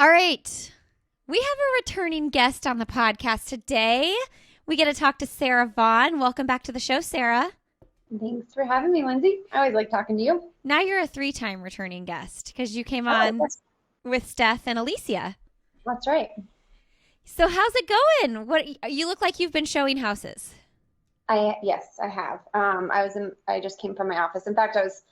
All right. We have a returning guest on the podcast today. We get to talk to Sara Vaughn. Welcome back to the show, Sara. Thanks for having me, Lindsay. I always like talking to you. Now you're a three-time returning guest because you came Oh, on with Steph and Alysia. that's right. So how's it going? What you look like you've been showing houses. Yes, I have. I just came from my office. In fact, I was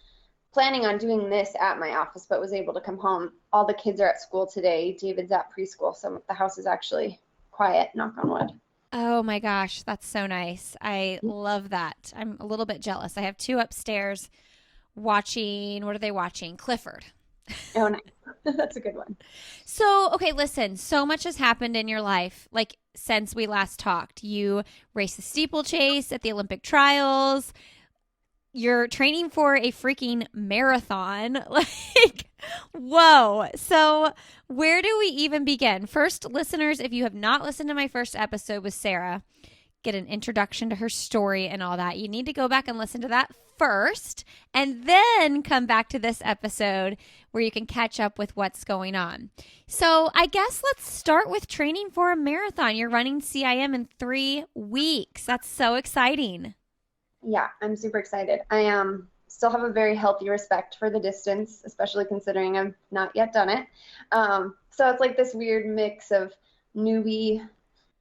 planning on doing this at my office, but was able to come home. All the kids are at school today. David's at preschool, so the house is actually quiet, knock on wood. Oh my gosh, that's so nice. I love that. I'm a little bit jealous. I have two upstairs watching, what are they watching? Clifford. Oh, nice. That's a good one. So, okay, listen, so much has happened in your life, like since we last talked. You raced the steeplechase at the Olympic trials. You're training for a freaking marathon. Like, whoa. So, where do we even begin? First, listeners, if you have not listened to my first episode with Sara, get an introduction to her story and all that, you need to go back and listen to that first and then come back to this episode where you can catch up with what's going on. So I guess let's start with training for a marathon. You're running CIM in 3 weeks. That's so exciting. Yeah, I'm super excited. I still have a very healthy respect for the distance, especially considering I've not yet done it. So it's like this weird mix of newbie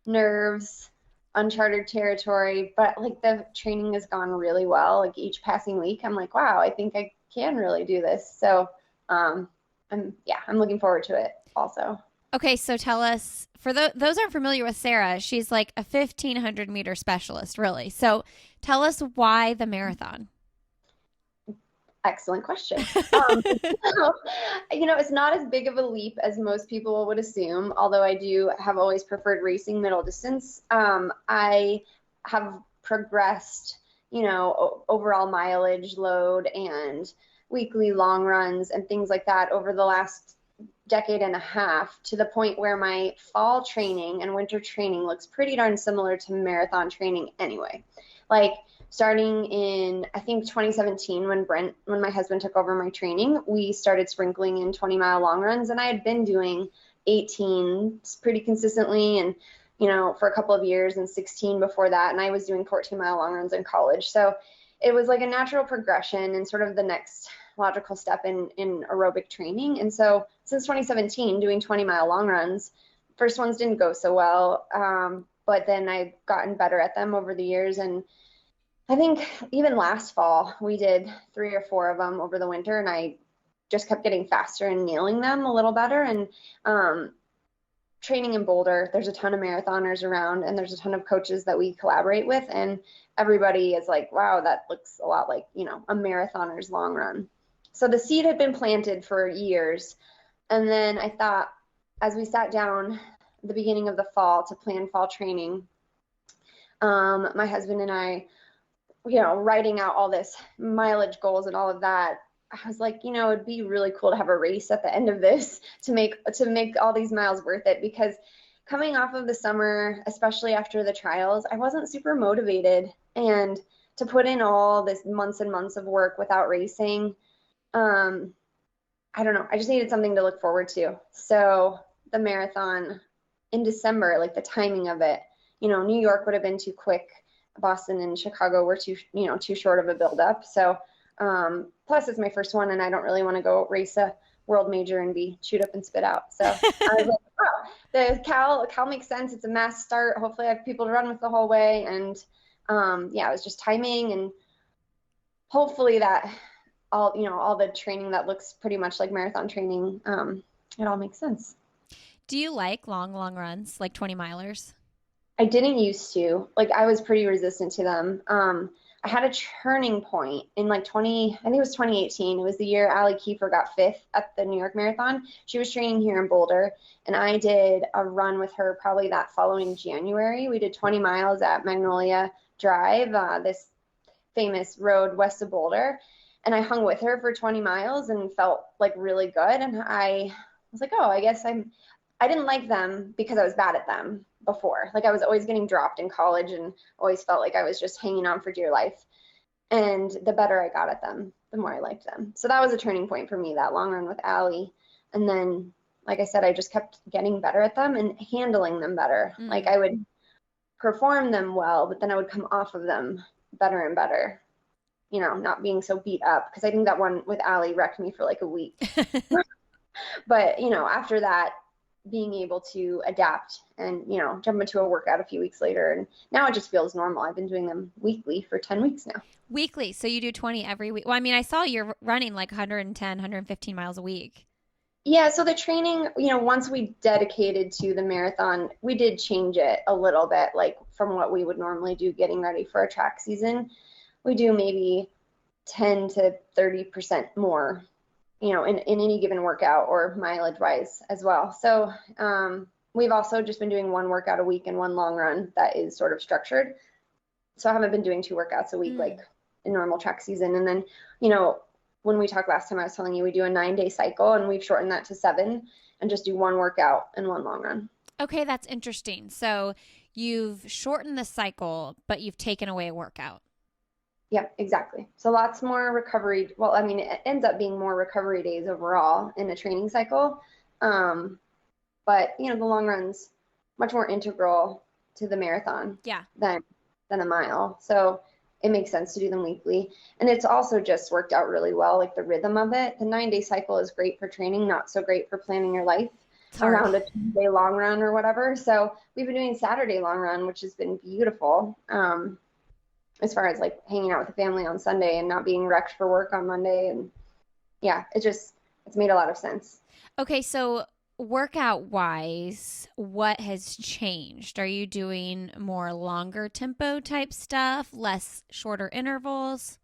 nerves, uncharted territory, but like the training has gone really well. Like each passing week, I'm like, wow, I think I can really do this. So I'm looking forward to it also. Okay, so tell us, for those aren't familiar with Sara, she's like a 1,500 meter specialist, really. So tell us why the marathon. Excellent question. It's not as big of a leap as most people would assume, although I do have always preferred racing middle distance. I have progressed, overall mileage load and weekly long runs and things like that over the last decade and a half to the point where my fall training and winter training looks pretty darn similar to marathon training anyway. Like starting in, I think, 2017, when my husband took over my training, we started sprinkling in 20-mile long runs, and I had been doing 18 pretty consistently and for a couple of years, and 16 before that, and I was doing 14-mile long runs in college. So it was like a natural progression and sort of the next logical step in aerobic training. And so since 2017, doing 20-mile long runs, first ones didn't go so well, but then I've gotten better at them over the years. And I think even last fall, we did 3 or 4 of them over the winter, and I just kept getting faster and nailing them a little better. And training in Boulder, there's a ton of marathoners around, and there's a ton of coaches that we collaborate with, and everybody is like, wow, that looks a lot like, a marathoner's long run. So the seed had been planted for years. And then I thought, as we sat down at the beginning of the fall to plan fall training, my husband and I, writing out all this mileage goals and all of that, I was like, it'd be really cool to have a race at the end of this to make all these miles worth it, because coming off of the summer, especially after the trials, I wasn't super motivated, and to put in all this months and months of work without racing, I don't know. I just needed something to look forward to. So the marathon in December, like the timing of it, New York would have been too quick. Boston and Chicago were too short of a buildup. So plus it's my first one, and I don't really want to go race a world major and be chewed up and spit out. So I was like, oh, the Cal makes sense. It's a mass start. Hopefully I have people to run with the whole way. And it was just timing, and hopefully that all the training that looks pretty much like marathon training, it all makes sense. Do you like long, long runs, like 20 milers? I didn't used to. Like, I was pretty resistant to them. I had a turning point in like I think it was 2018. It was the year Allie Kiefer got 5th at the New York Marathon. She was training here in Boulder, and I did a run with her probably that following January. We did 20 miles at Magnolia Drive, this famous road west of Boulder. And I hung with her for 20 miles and felt like really good. And I was like, oh, I guess I didn't like them because I was bad at them before. Like, I was always getting dropped in college and always felt like I was just hanging on for dear life. And the better I got at them, the more I liked them. So that was a turning point for me, that long run with Allie. And then like I said, I just kept getting better at them and handling them better. Like I would perform them well, but then I would come off of them better and better, not being so beat up. Because I think that one with Allie wrecked me for like a week. But, after that, being able to adapt and, jump into a workout a few weeks later. And now it just feels normal. I've been doing them weekly for 10 weeks now. Weekly. So you do 20 every week. Well, I mean, I saw you're running like 110, 115 miles a week. Yeah, so the training, once we dedicated to the marathon, we did change it a little bit, like from what we would normally do getting ready for a track season. We do maybe 10 to 30% more, in any given workout or mileage wise as well. So we've also just been doing one workout a week and one long run that is sort of structured. So I haven't been doing 2 workouts a week like a normal track season. And then, when we talked last time, I was telling you we do a 9-day cycle, and we've shortened that to 7 and just do one workout and one long run. Okay, that's interesting. So you've shortened the cycle, but you've taken away a workout. Yeah, exactly. So lots more recovery. Well, I mean, it ends up being more recovery days overall in a training cycle. But, the long run's much more integral to the marathon than a mile. So it makes sense to do them weekly. And it's also just worked out really well, like the rhythm of it. The 9-day cycle is great for training, not so great for planning your life around a 2-day long run or whatever. So we've been doing Saturday long run, which has been beautiful. As far as like hanging out with the family on Sunday and not being wrecked for work on Monday. And yeah, it's made a lot of sense. Okay. So workout wise, what has changed? Are you doing more longer tempo type stuff, less shorter intervals?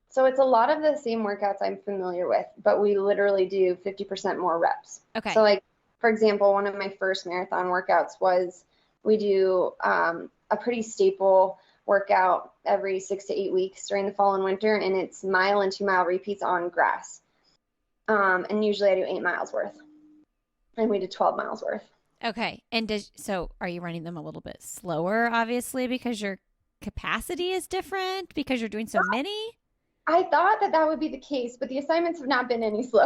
So it's a lot of the same workouts I'm familiar with, but we literally do 50% more reps. Okay. So like, for example, one of my first marathon workouts was we do a pretty staple workout every 6 to 8 weeks during the fall and winter, and it's 1 and 2 mile repeats on grass. And usually I do 8 miles worth. And we did 12 miles worth. Okay. And so are you running them a little bit slower, obviously, because your capacity is different, because you're doing so many? I thought that would be the case, but the assignments have not been any slower.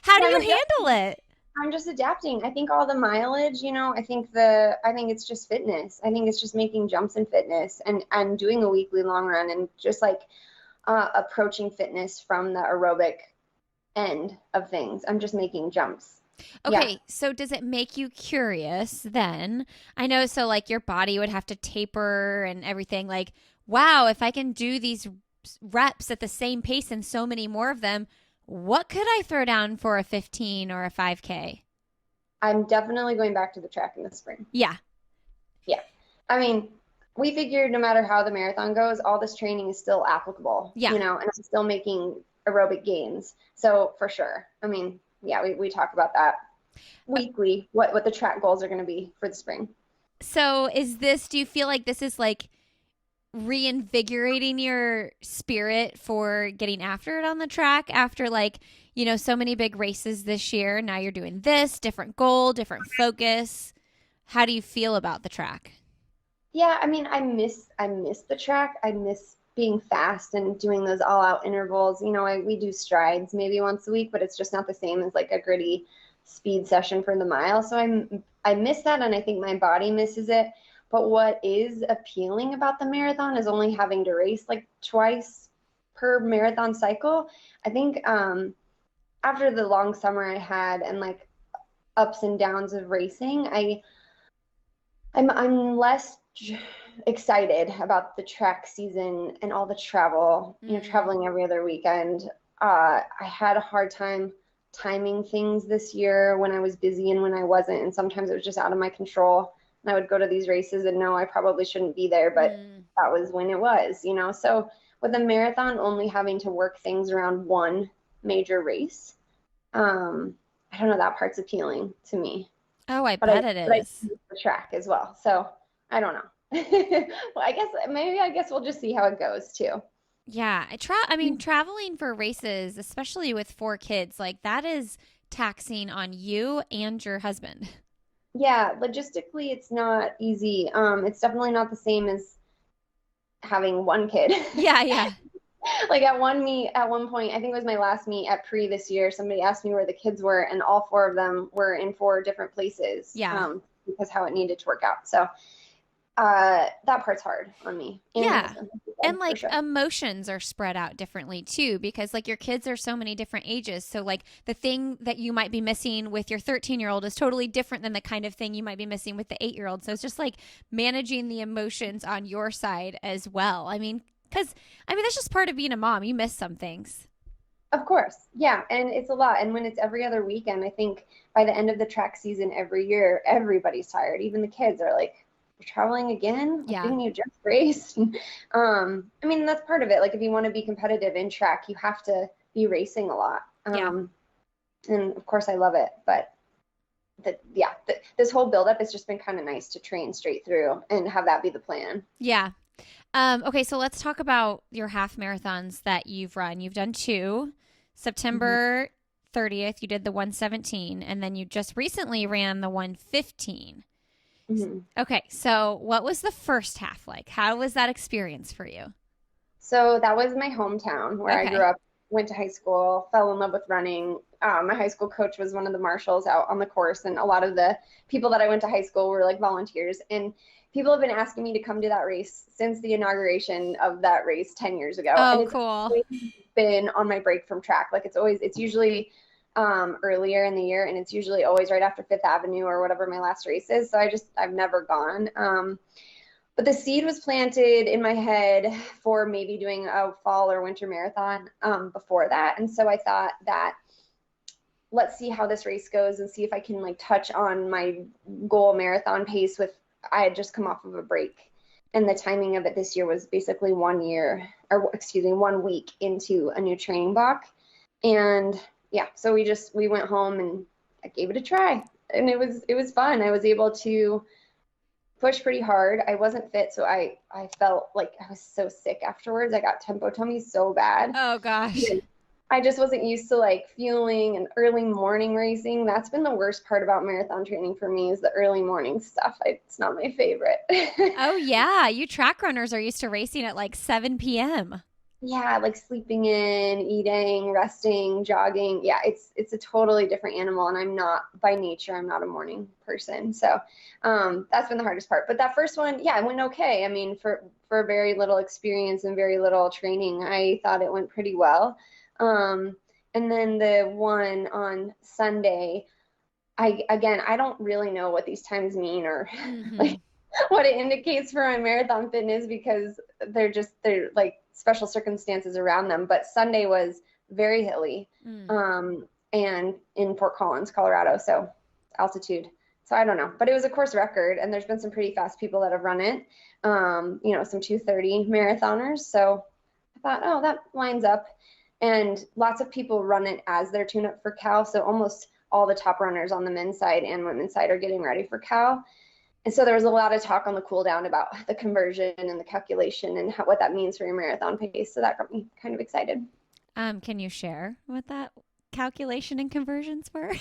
How do you handle it? I'm just adapting. I think all the mileage, I think it's just fitness. I think it's just making jumps in fitness and doing a weekly long run and just like approaching fitness from the aerobic end of things. I'm just making jumps. Okay, so does it make you curious then? I know, so like your body would have to taper and everything. Like, wow, if I can do these reps at the same pace and so many more of them, what could I throw down for a 15 or a 5K? I'm definitely going back to the track in the spring. Yeah. Yeah. I mean, we figured no matter how the marathon goes, all this training is still applicable, and I'm still making aerobic gains. So for sure. I mean, yeah, we talk about that weekly, what the track goals are going to be for the spring. So do you feel like this is like reinvigorating your spirit for getting after it on the track after like, so many big races this year? Now you're doing this, different goal, different focus. How do you feel about the track? Yeah, I mean, I miss the track. I miss being fast and doing those all-out intervals. We do strides maybe once a week, but it's just not the same as like a gritty speed session for the mile. So I miss that, and I think my body misses it. But what is appealing about the marathon is only having to race like twice per marathon cycle. I think after the long summer I had and like ups and downs of racing, I'm less excited about the track season and all the travel, traveling every other weekend. I had a hard time timing things this year when I was busy and when I wasn't. And sometimes it was just out of my control. And I would go to these races and know I probably shouldn't be there, but that was when it was, So with a marathon only having to work things around one major race, I don't know, that part's appealing to me. Oh, I bet it is. But I do the track as well. So I don't know. Well, I guess we'll just see how it goes too. Yeah. Traveling for races, especially with 4 kids, like that is taxing on you and your husband. Yeah. Logistically, it's not easy. It's definitely not the same as having one kid. Yeah. Like at one meet, at one point, I think it was my last meet at pre this year, somebody asked me where the kids were, and all four of them were in four different places, Yeah. because how it needed to work out. So that part's hard on me and my Yeah. husband, And for like sure. emotions are spread out differently too, because like your kids are so many different ages. So like the thing that you might be missing with your 13-year-old is totally different than the kind of thing you might be missing with the 8-year-old. So it's just like managing the emotions on your side as well. I mean, because I mean, that's just part of being a mom. You miss some things. Of course. Yeah. And it's a lot. And when it's every other weekend, I think by the end of the track season every year, everybody's tired. Even the kids are like, you're traveling again? Like, Yeah. didn't you just race? I mean, that's part of it. Like, if you want to be competitive in track, you have to be racing a lot. Yeah. And of course, I love it. But this whole buildup has just been kind of nice to train straight through and have that be the plan. Yeah. Okay, so let's talk about your half marathons that you've run. You've done two. Mm-hmm. September 30th, you did the 117, and then you just recently ran the 115. Mm-hmm. Okay, so what was the first half like? How was that experience for you? So that was my hometown where I grew Okay. up, went to high school, fell in love with running. My high school coach was one of the marshals out on the course, and a lot of the people that I went to high school were like volunteers. And people have been asking me to come to that race since the inauguration of that race 10 years ago. And Oh, it's cool. always been on my break from track. Like it's usually earlier in the year, and it's usually always right after Fifth Avenue or whatever my last race is. So I've never gone. But the seed was planted in my head for maybe doing a fall or winter marathon before that. And so I thought that let's see how this race goes and see if I can like touch on my goal marathon pace with I had just come off of a break. And the timing of it this year was basically 1 year, or excuse me, 1 week into a new training block. And yeah, so we went home and I gave it a try. And it was fun. I was able to pushed pretty hard. I wasn't fit, so I felt like I was so sick afterwards. I got tempo tummy so bad. Oh, gosh. I just wasn't used to like fueling and early morning racing. That's been the worst part about marathon training for me is the early morning stuff. It's not my favorite. Oh, yeah. You track runners are used to racing at like 7 p.m. Yeah, like sleeping in, eating, resting, jogging. Yeah, it's a totally different animal, and I'm not by nature. I'm not a morning person, so that's been the hardest part. But that first one, yeah, it went okay. I mean, for very little experience and very little training, I thought it went pretty well. Um, and then the one on Sunday, I don't really know what these times mean or Mm-hmm. like what it indicates for my marathon fitness because they're like special circumstances around them. But Sunday was very hilly, Mm. and in Fort Collins, Colorado, so altitude. So I don't know, but it was a course record, and there's been some pretty fast people that have run it. Some 2:30 marathoners. So I thought, oh, that lines up. And lots of people run it as their tune-up for Cal. So almost all the top runners on the men's side and women's side are getting ready for Cal. And so there was a lot of talk on the cool down about the conversion and the calculation and what that means for your marathon pace. So that got me kind of excited. Can you share what that calculation and conversions were?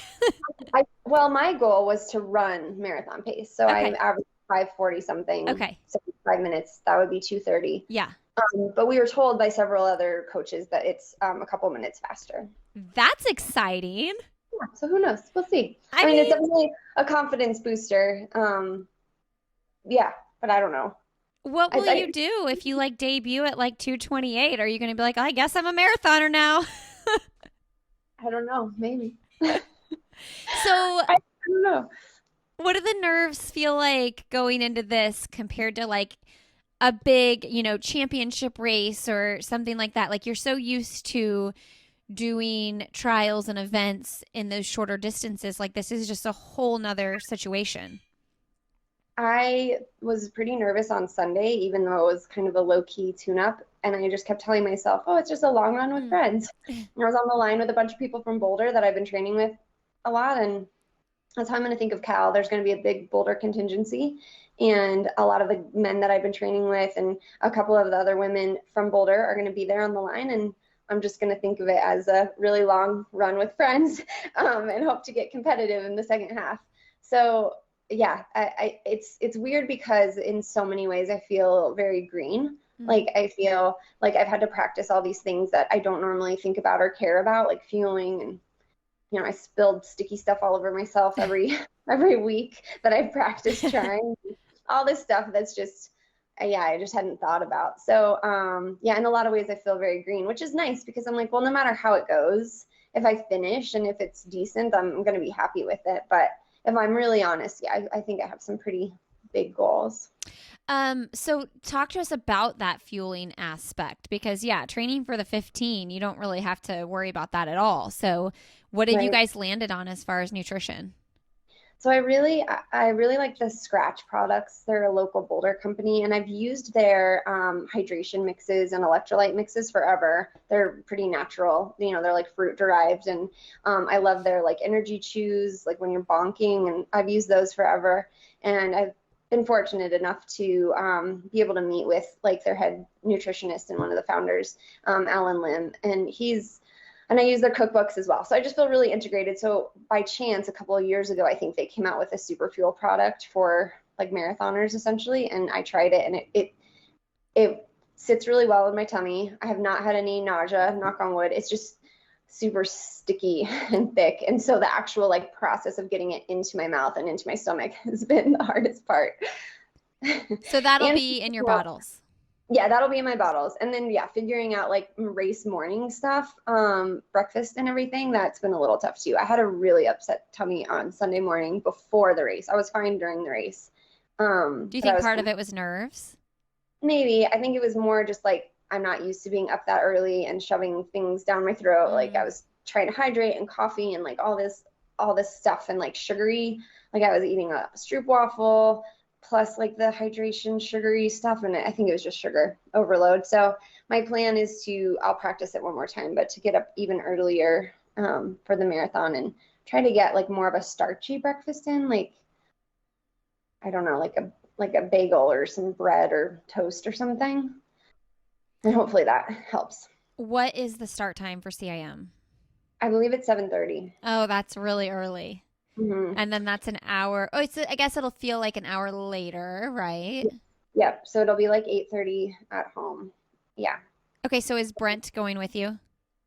Well, my goal was to run marathon pace. So I Okay. averaged 540 something, Okay. 5 minutes. That would be 2:30. Yeah. But we were told by several other coaches that it's a couple minutes faster. That's exciting. Yeah, so who knows? We'll see. I I mean, it's mean, definitely a confidence booster. Yeah, but I don't know. what will I you do if you like debut at like 2:28? Are you going to be like, I guess I'm a marathoner now? I don't know. Maybe. So, I don't know. what do the nerves feel like going into this compared to like a big, championship race or something like that? Like you're so used to doing trials and events in those shorter distances. Like this is just a whole nother situation. I was pretty nervous on Sunday, even though it was kind of a low key tune up. And I just kept telling myself, oh, it's just a long run with Mm. friends. And I was on the line with a bunch of people from Boulder that I've been training with a lot. And that's how I'm going to think of Cal. There's going to be a big Boulder contingency. And a lot of the men that I've been training with and a couple of the other women from Boulder are going to be there on the line. And I'm just going to think of it as a really long run with friends and hope to get competitive in the second half. So yeah, it's weird because in so many ways I feel very green. Mm. Like I feel like I've had to practice all these things that I don't normally think about or care about, like fueling, and I spilled sticky stuff all over myself every every week that I've practiced trying. All this stuff that's just yeah, I just hadn't thought about. So yeah, in a lot of ways I feel very green, which is nice because I'm like, well, no matter how it goes, if I finish and if it's decent, I'm going to be happy with it. But if I'm really honest, yeah, I think I have some pretty big goals. So talk to us about that fueling aspect because yeah, training for the 15, you don't really have to worry about that at all. So what have you Right. guys landed on as far as nutrition? So I really like the Scratch products. They're a local Boulder company, and I've used their hydration mixes and electrolyte mixes forever. They're pretty natural. They're like fruit derived, and I love their like energy chews, like when you're bonking, and I've used those forever. And I've been fortunate enough to be able to meet with like their head nutritionist and one of the founders, Alan Lim, and I use their cookbooks as well. So I just feel really integrated. So by chance, a couple of years ago, I think they came out with a super fuel product for like marathoners essentially. And I tried it, and it sits really well in my tummy. I have not had any nausea, knock on wood. It's just super sticky and thick. And so the actual like process of getting it into my mouth and into my stomach has been the hardest part. So that'll And be in your bottles. yeah, that'll be in my bottles. And then yeah, figuring out like race morning stuff, breakfast and everything, that's been a little tough too. I had a really upset tummy on Sunday morning before the race. I was fine during the race. Do you But I think was part of it was nerves? maybe I think it was more just like I'm not used to being up that early and shoving things down my throat. Like I Mm. was trying to hydrate and coffee and like all this stuff and like sugary. Like I was eating a stroop waffle plus like the hydration sugary stuff, and I think it was just sugar overload. So my plan is I'll practice it one more time, but to get up even earlier for the marathon and try to get like more of a starchy breakfast in, like I don't know, like a bagel or some bread or toast or something. And hopefully that helps. What is the start time for CIM? I believe it's 7:30. Oh, that's really early. Mm-hmm. And then that's an hour. Oh, I guess it'll feel like an hour later, right? Yep. So it'll be like 8:30 at home. Yeah. Okay, so is Brent going with you?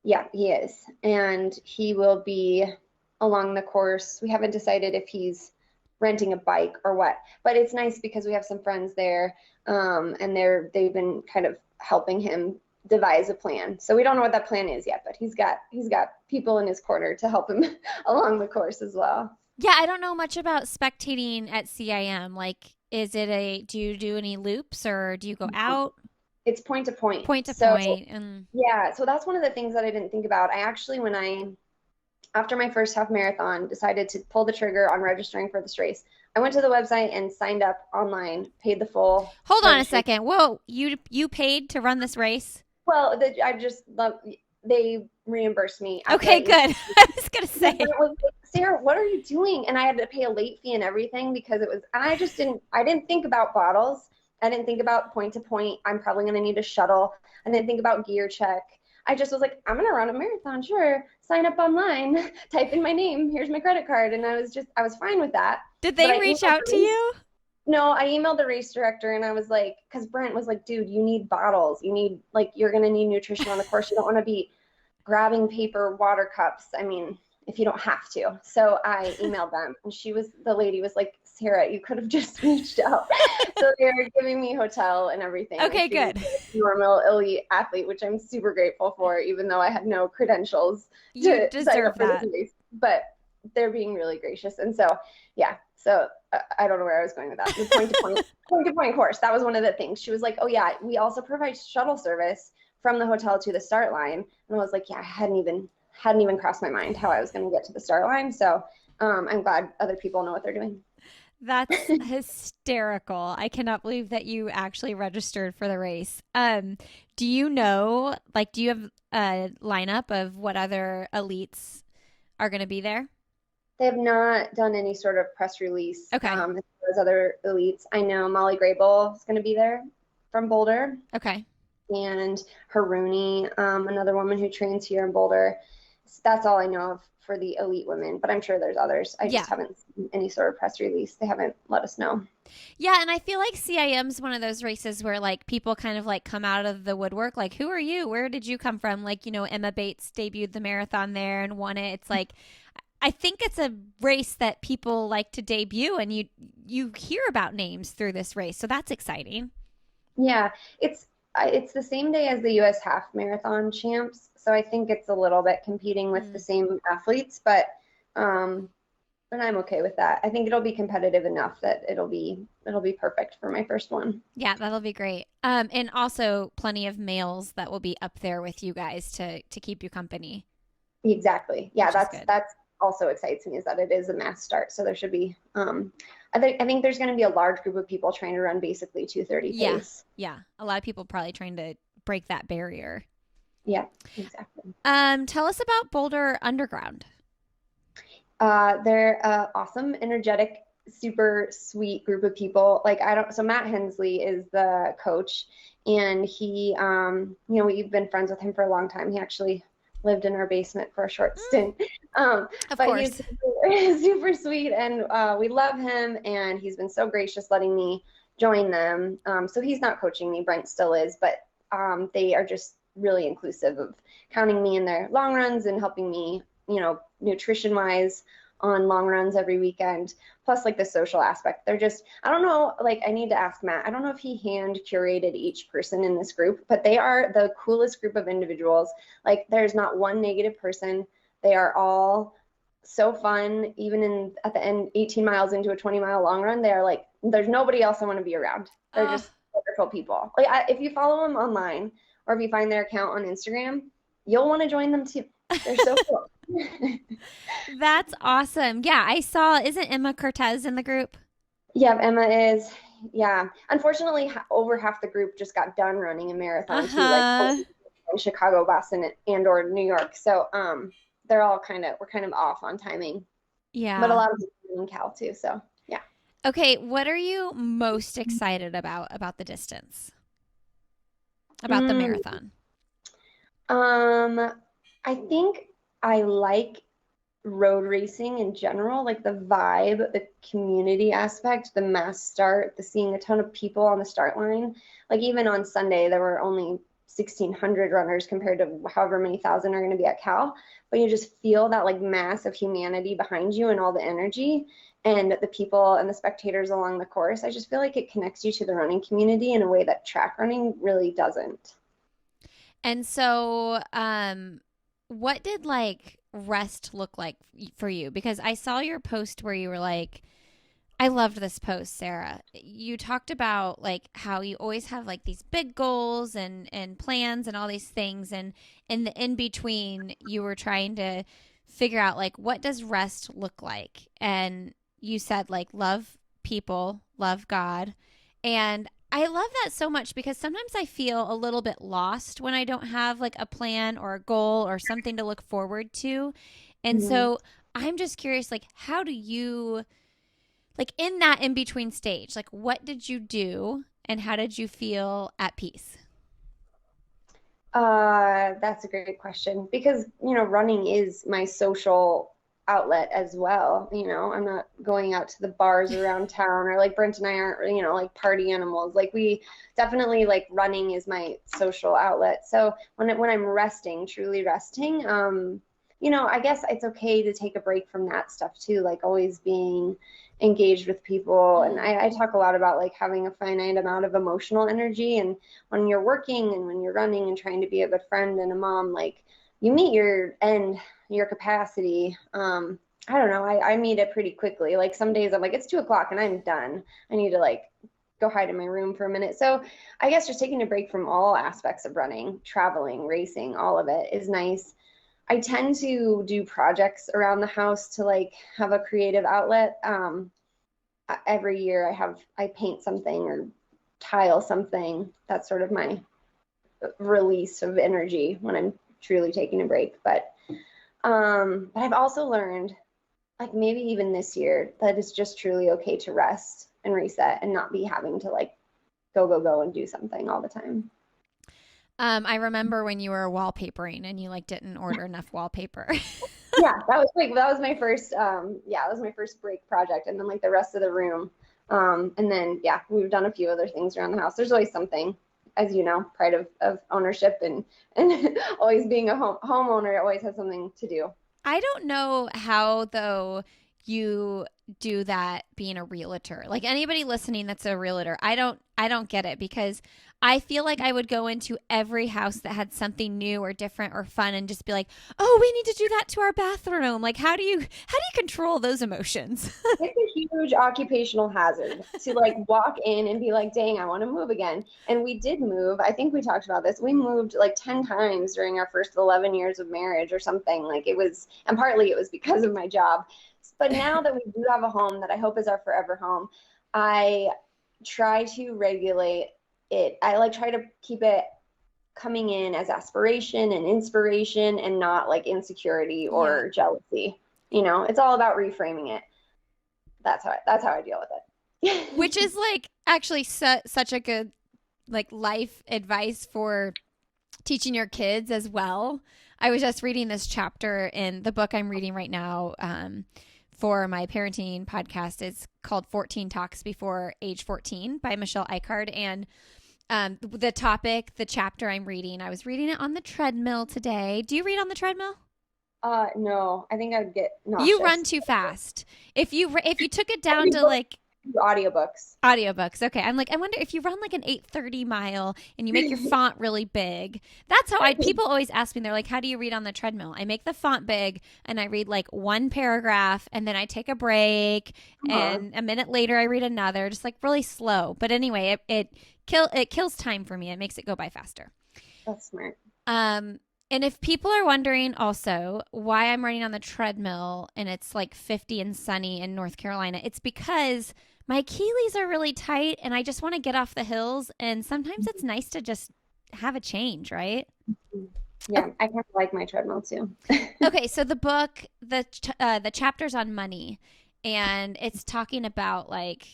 Yeah, he is. And he will be along the course. We haven't decided if he's renting a bike or what, but it's nice because we have some friends there, and they've been kind of helping him devise a plan. So we don't know what that plan is yet, but he's got people in his corner to help him along the course as well. Yeah, I don't know much about spectating at CIM. Like, do you do any loops or do you go out It's point to point. point to So point? And yeah, so that's one of the things that I didn't think about. I actually, after my first half marathon, decided to pull the trigger on registering for this race. I went to the website and signed up online, paid the full hold on a registration. second. Whoa, you paid to run this race? Well, I just love, they reimbursed me after Okay, I good. I was gonna because say. it was like, Sarah, what are you doing? And I had to pay a late fee and everything because it was, and I didn't think about bottles. I didn't think about point to point. I'm probably going to need a shuttle. I didn't think about gear check. I just was like, I'm going to run a marathon. Sure. Sign up online, type in my name. Here's my credit card. And I was fine with that. Did But they reach out to you? no, I emailed the race director and I was like, because Brent was like, dude, you need bottles. You need, like, you're going to need nutrition on the course. You don't want to be grabbing paper water cups. I mean, if you don't have to. So I emailed them, and the lady was like, Sarah, you could have just reached out. So they're giving me hotel and everything. Like Okay, treating me good. like a normal elite athlete, which I'm super grateful for, even though I had no credentials You to sign up deserve for this that. race. But they're being really gracious. And so, yeah. So I don't know where I was going with that. The point to point course. That was one of the things. She was like, oh yeah, we also provide shuttle service from the hotel to the start line. And I was like, yeah, I hadn't even crossed my mind how I was going to get to the start line. So I'm glad other people know what they're doing. That's hysterical. I cannot believe that you actually registered for the race. Do you know, like, do you have a lineup of what other elites are going to be there? They have not done any sort of press release Okay. as far as other elites. I know Molly Grable is going to be there from Boulder, Okay. and Haruni, another woman who trains here in Boulder. that's all I know of for the elite women, but I'm sure there's others. I Yeah. just haven't seen any sort of press release. They haven't let us know. Yeah, and I feel like CIM's one of those races where like people kind of like come out of the woodwork, like, who are you? Where did you come from? Like, Emma Bates debuted the marathon there and won it. It's like I think it's a race that people like to debut, and you hear about names through this race. So that's exciting. Yeah, it's the same day as the U.S. half marathon champs, so I think it's a little bit competing with the Mm. same athletes, um, but I'm okay with that. I think it'll be competitive enough that it'll be perfect for my first one. Yeah, that'll be great. And also plenty of males that will be up there with you guys to keep you company, Exactly. Yeah, which is that's good. that's also excites me is that it is a mass start, so there should be. I think there's going to be a large group of people trying to run basically 2:30 Yeah, pace. yeah. A lot of people probably trying to break that barrier. Yeah, exactly. Tell us about Boulder Underground. They're awesome, energetic, super sweet group of people. Like I don't. So Matt Hensley is the coach, and we've been friends with him for a long time. He actually lived in our basement for a short Mm, stint. Um, of but he's course. super, super sweet, and we love him. And he's been so gracious letting me join them. So he's not coaching me. Brent still is, but they are just really inclusive of counting me in their long runs and helping me, nutrition wise on long runs every weekend, plus like the social aspect. They're just, I don't know, like I need to ask Matt. I don't know if he hand curated each person in this group, but they are the coolest group of individuals. Like there's not one negative person. They are all so fun. Even at the end, 18 miles into a 20-mile long run, they are like, there's nobody else I want to be around. They're Oh, just wonderful people. Like if you follow them online or if you find their account on Instagram, you'll want to join them too. They're so cool. that's awesome. Yeah, I saw, isn't Emma Cortez in the group? Yeah, Emma is. Yeah, unfortunately, over half the group just got done running a marathon too, like Uh-huh. in Chicago, Boston, and/or New York. So, we're kind of off on timing, but a Yeah. lot of people in Cal too. So, yeah. Okay, what are you most excited about the distance? About the Mm, marathon? um, I think I like road racing in general, like the vibe, the community aspect, the mass start, the seeing a ton of people on the start line. Like even on Sunday, there were only 1,600 runners compared to however many thousand are going to be at Cal. But you just feel that like mass of humanity behind you and all the energy and the people and the spectators along the course. I just feel like it connects you to the running community in a way that track running really doesn't. And so, what did like rest look like for you? Because I saw your post where you were like, I loved this post, Sarah. You talked about like how you always have like these big goals and plans and all these things, and in the in between, you were trying to figure out like what does rest look like, and you said like love people, love God, and I love that so much because sometimes I feel a little bit lost when I don't have like a plan or a goal or something to look forward to, and Mhm. so I'm just curious, like how do you like in that in between stage, like what did you do and how did you feel at peace? That's a great question because, running is my social outlet as well. I'm not going out to the bars around town or like Brent and I aren't, like party animals. Like we definitely like running is my social outlet. So when I'm resting, truly resting, I guess it's okay to take a break from that stuff too, like always being engaged with people. And Mm. I talk a lot about like having a finite amount of emotional energy and when you're working and when you're running and trying to be a good friend and a mom, like you meet your capacity. I don't know. I meet it pretty quickly. Like some days I'm like, it's 2 o'clock and I'm done. I need to like go hide in my room for a minute. So I guess just taking a break from all aspects of running, traveling, racing, all of it is nice. I tend to do projects around the house to like have a creative outlet. Every year I paint something or tile something. That's sort of my release of energy when I'm truly taking a break. But I've also learned, like maybe even this year, that it's just truly okay to rest and reset and not be having to like go and do something all the time. I remember when you were wallpapering and you like didn't order enough wallpaper. Yeah, that was my first that was my first break project, and then like the rest of the room. And then yeah, we've done a few other things around the house. There's always something, as you know, pride of ownership and always being a homeowner always has something to do. I don't know how though you do that being a realtor. Like anybody listening that's a realtor, I don't get it because I feel like I would go into every house that had something new or different or fun and just be like, "Oh, we need to do that to our bathroom." Like how do you control those emotions? It's a huge occupational hazard to like walk in and be like, dang, I want to move again. And we did move. I think we talked about this. We moved like 10 times during our first 11 years of marriage or something. Like it was, and partly it was because of my job. But now that we do have a home that I hope is our forever home, I try to regulate it. I like try to keep it coming in as aspiration and inspiration and not like insecurity Yeah. or jealousy. It's all about reframing it. That's how I deal with Which it. is like actually such a good like life advice for teaching your kids as well. I was just reading this chapter in the book I'm reading right now for my parenting podcast. It's called 14 Talks Before Age 14 by Michelle Icard. And the chapter I'm reading, I was reading it on the treadmill today. Do you read on the treadmill? No, I think I'd get You run nauseous. too fast. If you took it I down read to books, like audiobooks. audiobooks. Okay. I'm like, I wonder if you run like an 8:30 mile and you make your font really big. That's how people always ask me, they're like, how do you read on the treadmill? I make the font big and I read like one paragraph and then I take a break Huh, and a minute later I read another, just like really slow. But anyway, it kills time for me. It makes it go by faster. that's smart. Um, and if people are wondering also why I'm running on the treadmill and it's like 50 and sunny in North Carolina, it's because my Achilles are really tight and I just want to get off the hills. And sometimes it's nice to just have a change, right? Yeah, I kind of like my treadmill too. Okay, so the book, the chapter's on money, and it's talking about like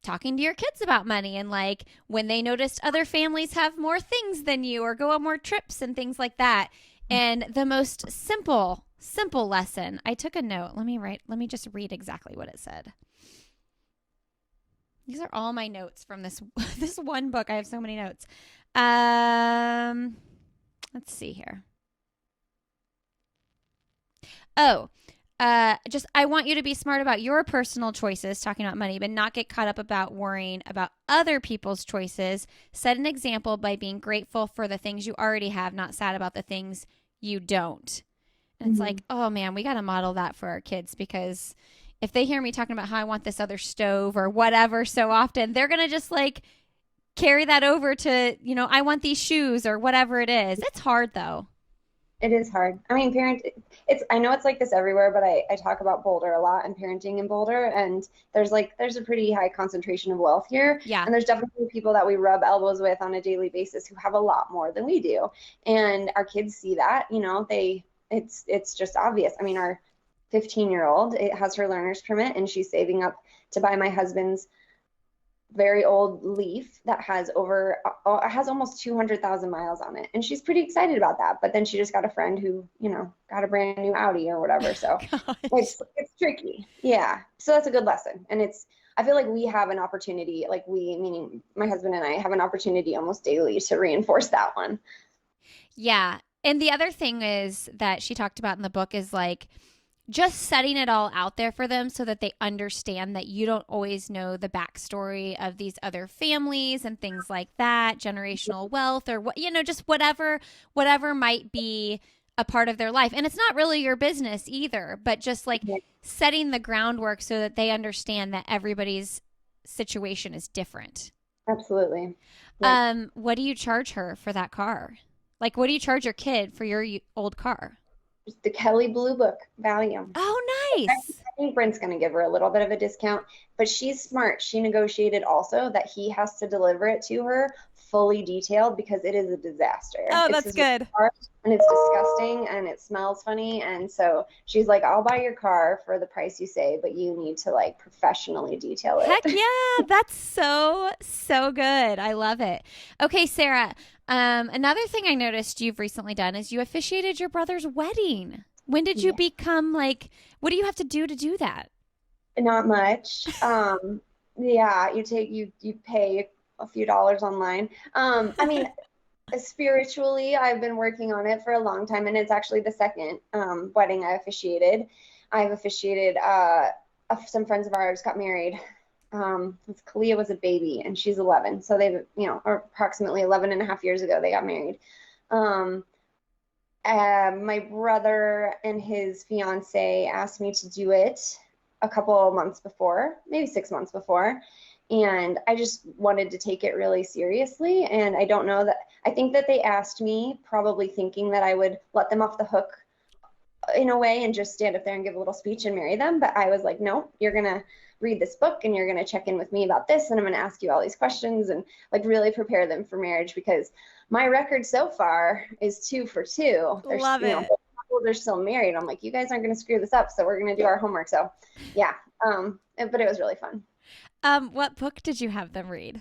talking to your kids about money and like when they noticed other families have more things than you or go on more trips and things like that. And the most simple lesson, I took a note. Let me just read exactly what it said. These are all my notes from this this one book. I have so many notes. Um let's see here. Oh, just I want you to be smart about your personal choices, talking about money, but not get caught up about worrying about other people's choices. Set an example by being grateful for the things you already have, not sad about the things you don't. And it's Mhm. like, oh man, we got to model that for our kids because if they hear me talking about how I want this other stove or whatever so often, they're going to just like carry that over to, I want these shoes or whatever it is. It's hard though. It is hard. I mean, I know it's like this everywhere, but I talk about Boulder a lot and parenting in Boulder. And there's a pretty high concentration of wealth here. Yeah. And there's definitely people that we rub elbows with on a daily basis who have a lot more than we do. And our kids see that, it's just obvious. I mean, our 15-year-old, it has her learner's permit and she's saving up to buy my husband's very old Leaf that has almost 200,000 miles on it, and she's pretty excited about that. But then she just got a friend who got a brand new Audi or whatever, so Gosh. it's tricky. Yeah, so that's a good lesson, and I feel like we have an opportunity, like we, meaning my husband and I, have an opportunity almost daily to reinforce that one. Yeah. And the other thing is that she talked about in the book is like just setting it all out there for them so that they understand that you don't always know the backstory of these other families and things like that, generational wealth or just whatever might be a part of their life. And it's not really your business either, but just like Yeah, setting the groundwork so that they understand that everybody's situation is different. absolutely. Yep. What do you charge her for that car? Like, what do you charge your kid for your old car? Just the Kelly Blue Book value. Oh, I nice. think Brent's going to give her a little bit of a discount, but she's smart. She negotiated also that he has to deliver it to her fully detailed because it is a disaster. Oh, It's that's his good. car, and it's disgusting and it smells funny. And so she's like, I'll buy your car for the price you say, but you need to like professionally detail Heck it. yeah. That's so, so good. I love it. Okay, Sarah. Another thing I noticed you've recently done is you officiated your brother's wedding. When did you Yeah. become like, what do you have to do that? Not much. Yeah, you pay a few dollars online. I mean, spiritually, I've been working on it for a long time, and it's actually the second wedding I officiated. I've officiated some friends of ours got married. Kalia was a baby, and she's 11, so they've, or approximately 11 and a half years ago they got married. Um, my brother and his fiance asked me to do it a couple of months before, maybe 6 months before. And I just wanted to take it really seriously. And I think that they asked me probably thinking that I would let them off the hook in a way and just stand up there and give a little speech and marry them. But I was like, no, you're going to read this book and you're going to check in with me about this. And I'm going to ask you all these questions and like really prepare them for marriage, because my record so far is 2 for 2. Love it. They're still married. I'm like, you guys aren't going to screw this up. So we're going to do our homework. So yeah. But it was really fun. What book did you have them read?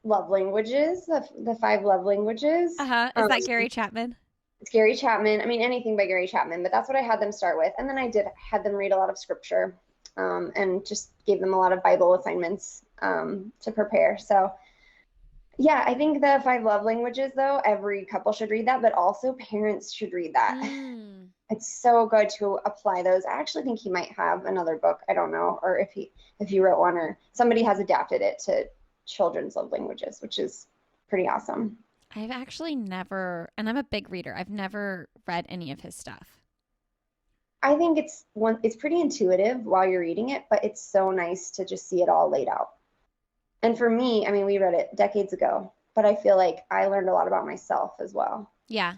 Love languages, the 5 love languages. Uh-huh. Is that Gary Chapman? It's Gary Chapman. I mean, anything by Gary Chapman, but that's what I had them start with. And then I had them read a lot of scripture, and just gave them a lot of Bible assignments to prepare. So yeah, I think the 5 love languages, though, every couple should read that, but also parents should read that. It's so good to apply those. I actually think he might have another book. I don't know, or if he wrote one, or somebody has adapted it to children's love languages, which is pretty awesome. I've actually never, and I'm a big reader, I've never read any of his stuff. I think it's pretty intuitive while you're reading it, but it's so nice to just see it all laid out. And for me, I mean, we read it decades ago, but I feel like I learned a lot about myself as well. Yeah.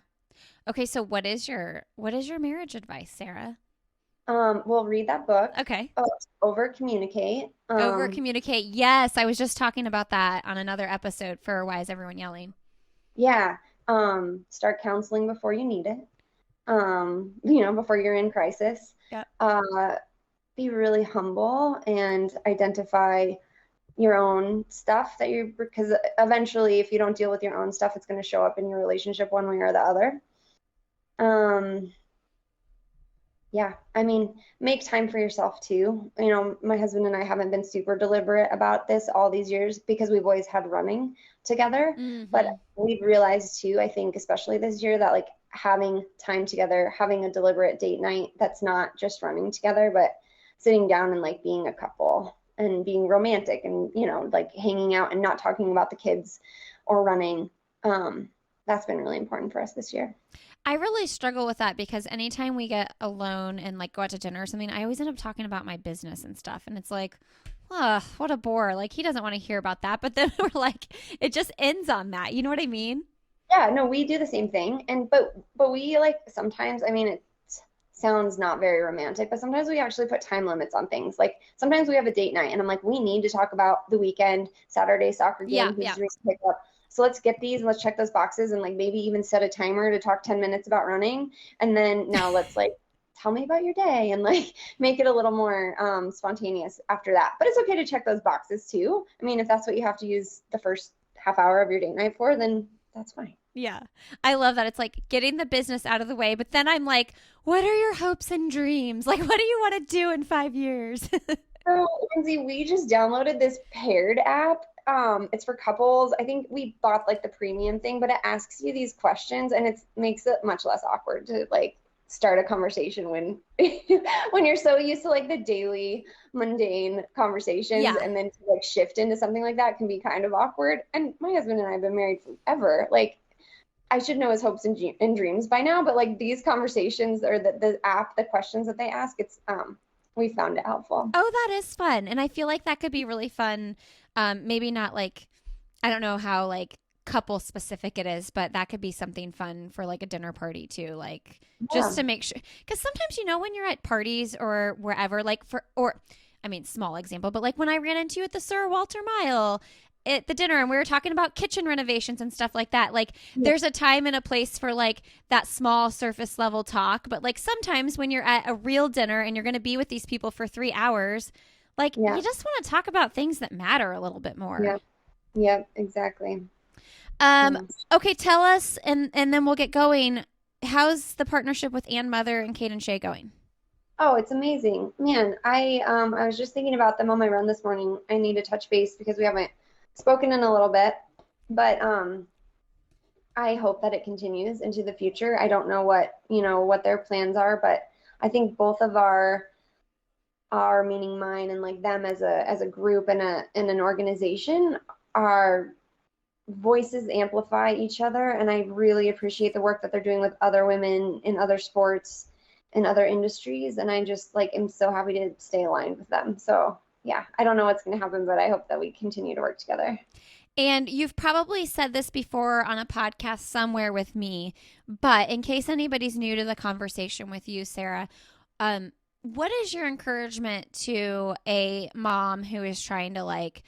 Okay, so what is your marriage advice, Sarah? We'll read that book. Okay. Over communicate. Over communicate. Yes, I was just talking about that on another episode for Why Is Everyone Yelling? Yeah. Start counseling before you need it. Before you're in crisis. Yep. Be really humble and identify your own stuff because eventually if you don't deal with your own stuff, it's going to show up in your relationship one way or the other. Yeah, I mean, make time for yourself too. My husband and I haven't been super deliberate about this all these years because we've always had running together. But we've realized too, I think, especially this year, that like having time together, having a deliberate date night that's not just running together, but sitting down and like being a couple and being romantic and, like hanging out and not talking about the kids or running. That's been really important for us this year. I really struggle with that because anytime we get alone and like go out to dinner or something, I always end up talking about my business and stuff. And it's like, what a bore. Like he doesn't want to hear about that. But then we're like, it just ends on that. You know what I mean? Yeah, no, we do the same thing. But we like sometimes, I mean, it sounds not very romantic, but sometimes we actually put time limits on things. Like sometimes we have a date night and I'm like, we need to talk about the weekend, Saturday soccer game, who's doing pick up. So let's get these and let's check those boxes and like maybe even set a timer to talk 10 minutes about running. And then now let's like tell me about your day and like make it a little more spontaneous after that. But it's okay to check those boxes too. I mean, if that's what you have to use the first half hour of your date night for, then that's fine. Yeah. I love that. It's like getting the business out of the way. But then I'm like, what are your hopes and dreams? Like, what do you want to do in 5 years? So, Lindsay, we just downloaded this Paired app. It's for couples. I think we bought like the premium thing, but it asks you these questions and it makes it much less awkward to like start a conversation when when you're so used to like the daily mundane conversations, and then to like shift into something like that can be kind of awkward. And my husband and I have been married forever. Like I should know his hopes and dreams by now, but like these conversations or the app, the questions that they ask, it's we found it helpful. Oh, that is fun. And I feel like that could be really fun. Maybe not like, I don't know how like couple specific it is, but that could be something fun for like a dinner party too. Like just to make sure, because sometimes, when you're at parties or wherever, like small example, but like when I ran into you at the Sir Walter Mile, at the dinner and we were talking about kitchen renovations and stuff like that. Like there's a time and a place for like that small surface level talk, but like sometimes when you're at a real dinner and you're going to be with these people for 3 hours, like Yeah. you just want to talk about things that matter a little bit more. Yep. Yep. Exactly. Um, Yeah. okay, tell us, and then we'll get going. How's the partnership with Ann Mother and Kate and Shay going? Oh, it's amazing. Man, I was just thinking about them on my run this morning. I need to touch base because we haven't spoken in a little bit, but I hope that it continues into the future. I don't know what their plans are, but I think both of our meaning mine and like them as a group and an organization, our voices amplify each other, and I really appreciate the work that they're doing with other women in other sports and other industries, and I just like am so happy to stay aligned with them. So yeah, I don't know what's going to happen, but I hope that we continue to work together. And you've probably said this before on a podcast somewhere with me, but in case anybody's new to the conversation with you, Sara, what is your encouragement to a mom who is trying to like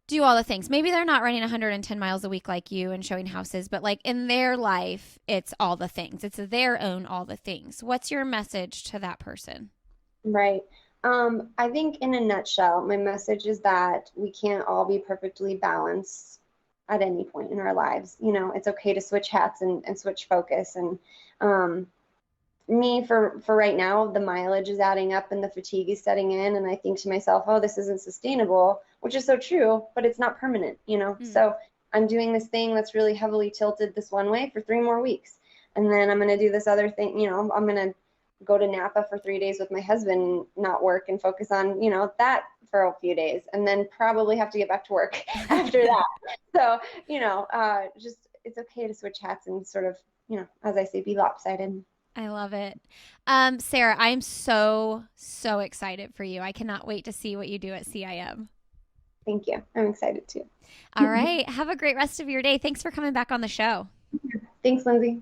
do all the things? Maybe they're not running 110 miles a week like you and showing houses, but like in their life, it's all the things. It's their own all the things. What's your message to that person? Right. I think in a nutshell, my message is that we can't all be perfectly balanced at any point in our lives. It's okay to switch hats and switch focus. And me, for right now, the mileage is adding up and the fatigue is setting in. And I think to myself, oh, this isn't sustainable, which is so true, but it's not permanent. So I'm doing this thing that's really heavily tilted this one way for 3 more weeks. And then I'm going to do this other thing, I'm going to go to Napa for 3 days with my husband, not work and focus on, that for a few days, and then probably have to get back to work after that. So, just it's okay to switch hats and sort of, as I say, be lopsided. I love it. Sara, I'm so, so excited for you. I cannot wait to see what you do at CIM. Thank you. I'm excited too. All right. Have a great rest of your day. Thanks for coming back on the show. Thanks, Lindsay.